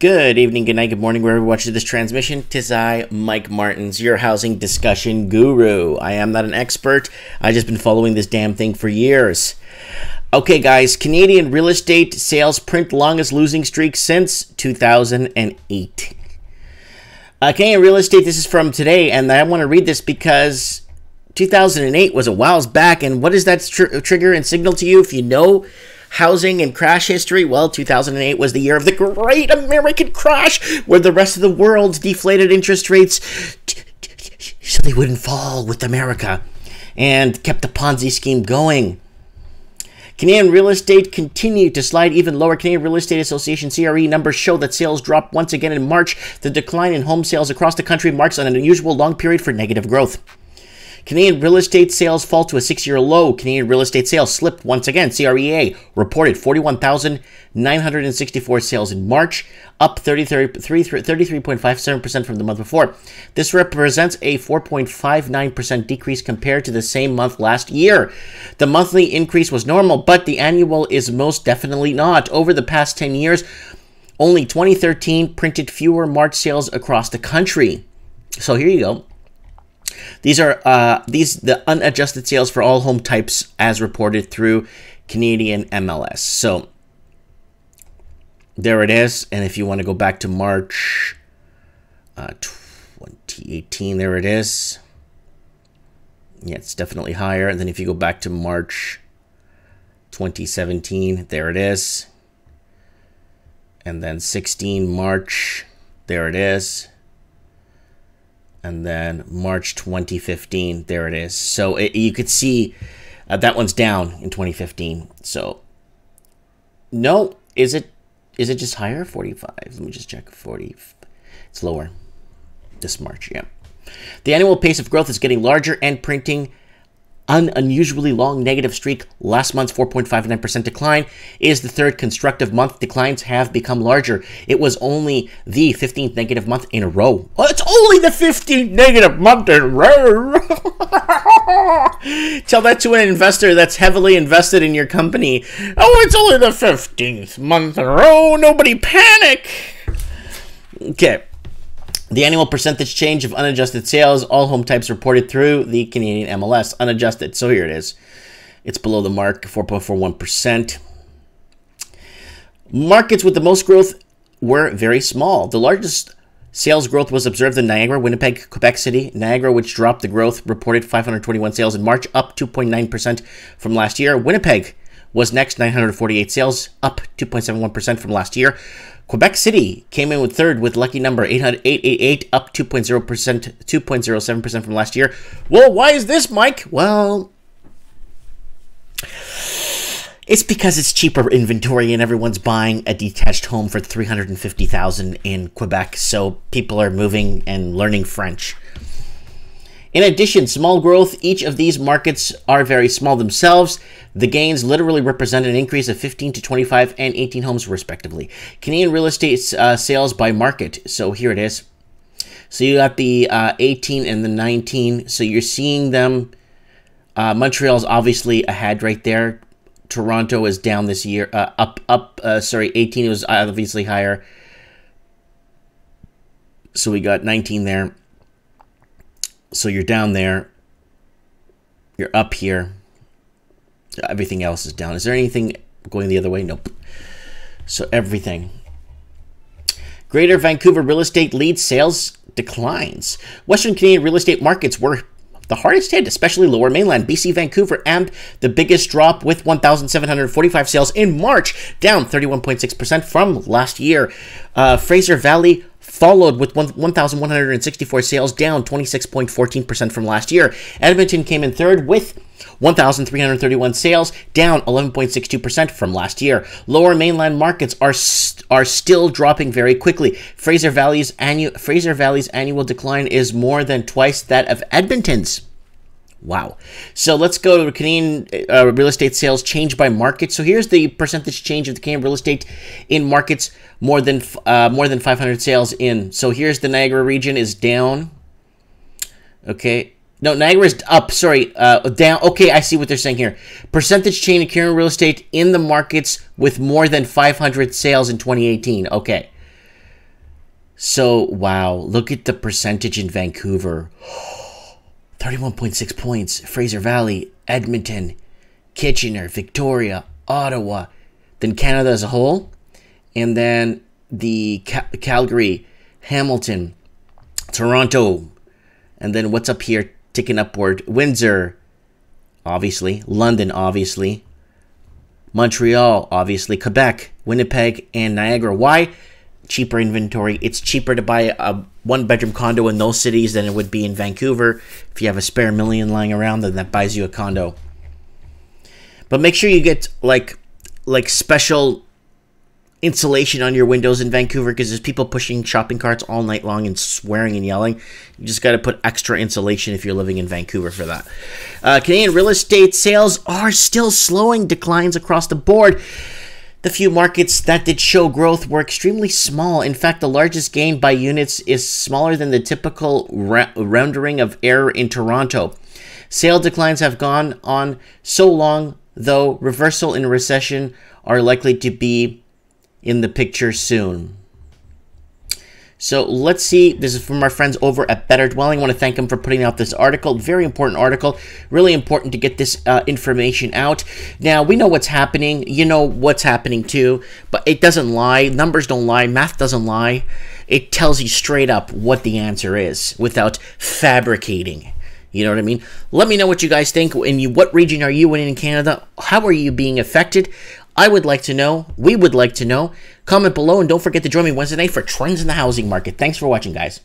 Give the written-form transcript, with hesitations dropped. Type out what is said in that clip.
Good evening, good night, good morning, wherever you're watching this transmission. 'Tis I, Mike Martins, your housing discussion guru. I am not an expert. I've just been following this damn thing for years. Okay, guys, Canadian real estate sales print longest losing streak since 2008. Canadian real estate, this is from today, and I want to read this because 2008 was a while back, and what does that trigger and signal to you if you know housing and crash history? Well, 2008 was the year of the Great American Crash, where the rest of the world deflated interest rates so they wouldn't fall with America and kept the Ponzi scheme going. Canadian real estate continued to slide even lower. Canadian Real Estate Association CRE numbers show that sales dropped once again in March. The decline in home sales across the country marks an unusual long period for negative growth. Canadian real estate sales fall to a 6-year low. Canadian real estate sales slipped once again. CREA reported 41,964 sales in March, up 33.57% from the month before. This represents a 4.59% decrease compared to the same month last year. The monthly increase was normal, but the annual is most definitely not. Over the past 10 years, only 2013 printed fewer March sales across the country. So here you go. These are the unadjusted sales for all home types as reported through Canadian MLS. So there it is. And if you want to go back to March 2018, there it is. Yeah, it's definitely higher. And then if you go back to March 2017, there it is. And then 16 March, there it is. And then March 2015, there it is. So you could see that one's down in 2015. So no, is it just higher? 45. Let me just check. 40. It's lower this March. Yeah. The annual pace of growth is getting larger and printing an unusually long negative streak. Last month's 4.59% decline is the third constructive month. Declines have become larger. It was only the 15th negative month in a row. Oh, it's only the 15th negative month in a row. Tell that to an investor that's heavily invested in your company. Oh, it's only the 15th month in a row. Nobody panic. Okay. The annual percentage change of unadjusted sales, all home types reported through the Canadian MLS, unadjusted. So here it is. It's below the mark, 4.41%. Markets with the most growth were very small. The largest sales growth was observed in Niagara, Winnipeg, Quebec City. Niagara, which dropped the growth, reported 521 sales in March, up 2.9% from last year. Winnipeg was next, 948 sales, up 2.71% from last year. Quebec City came in with third with lucky number 888, up 2.07% from last year. Well, why is this, Mike? Well, it's because it's cheaper inventory and everyone's buying a detached home for $350,000 in Quebec, so people are moving and learning French. In addition, small growth, each of these markets are very small themselves. The gains literally represent an increase of 15 to 25 and 18 homes respectively. Canadian real estate sales by market. So here it is. So you got the 18 and the 19. So you're seeing them. Montreal's obviously ahead right there. Toronto is down this year. 18 was obviously higher. So we got 19 there. So you're down there, you're up here, everything else is down. Is there anything going the other way? Nope. So everything. Greater Vancouver real estate leads sales declines. Western Canadian real estate markets were the hardest hit, especially Lower Mainland. BC, Vancouver, and the biggest drop with 1,745 sales in March, down 31.6% from last year. Fraser Valley followed with 1,164 sales, down 26.14% from last year. Edmonton came in third with 1,331 sales, down 11.62% from last year. Lower Mainland markets are still dropping very quickly. Fraser Valley's annual decline is more than twice that of Edmonton's. Wow. So let's go to Canadian real estate sales change by market. So here's the percentage change of the Canadian real estate in markets more than 500 sales in. So here's the Niagara region is down. Okay. No, Niagara is up. Sorry, down. Okay, I see what they're saying here. Percentage change in Canadian real estate in the markets with more than 500 sales in 2018. Okay. So, wow, look at the percentage in Vancouver. 31.6 points. Fraser Valley, Edmonton, Kitchener, Victoria, Ottawa. Then Canada as a whole. And then the Calgary, Hamilton, Toronto. And then what's up here ticking upward? Windsor, obviously. London, obviously. Montreal, obviously. Quebec, Winnipeg, and Niagara. Why? Cheaper inventory. It's cheaper to buy a one-bedroom condo in those cities than it would be in Vancouver. If you have a spare million lying around, then that buys you a condo. But make sure you get like special insulation on your windows in Vancouver, because there's people pushing shopping carts all night long and swearing and yelling. You just got to put extra insulation if you're living in Vancouver for that. Canadian real estate sales are still slowing, declines across the board. The few markets that did show growth were extremely small. In fact, the largest gain by units is smaller than the typical rounding of error in Toronto. Sale declines have gone on so long, though reversal in recession are likely to be in the picture soon. So let's see. This is from our friends over at Better Dwelling. I want to thank them for putting out this article. Very important article. Really important to get this information out. Now, we know what's happening. You know what's happening too. But it doesn't lie. Numbers don't lie. Math doesn't lie. It tells you straight up what the answer is without fabricating. You know what I mean? Let me know what you guys think. In what region are you in Canada? How are you being affected? I would like to know. We would like to know. Comment below, and don't forget to join me Wednesday night for Trends in the Housing Market. Thanks for watching, guys.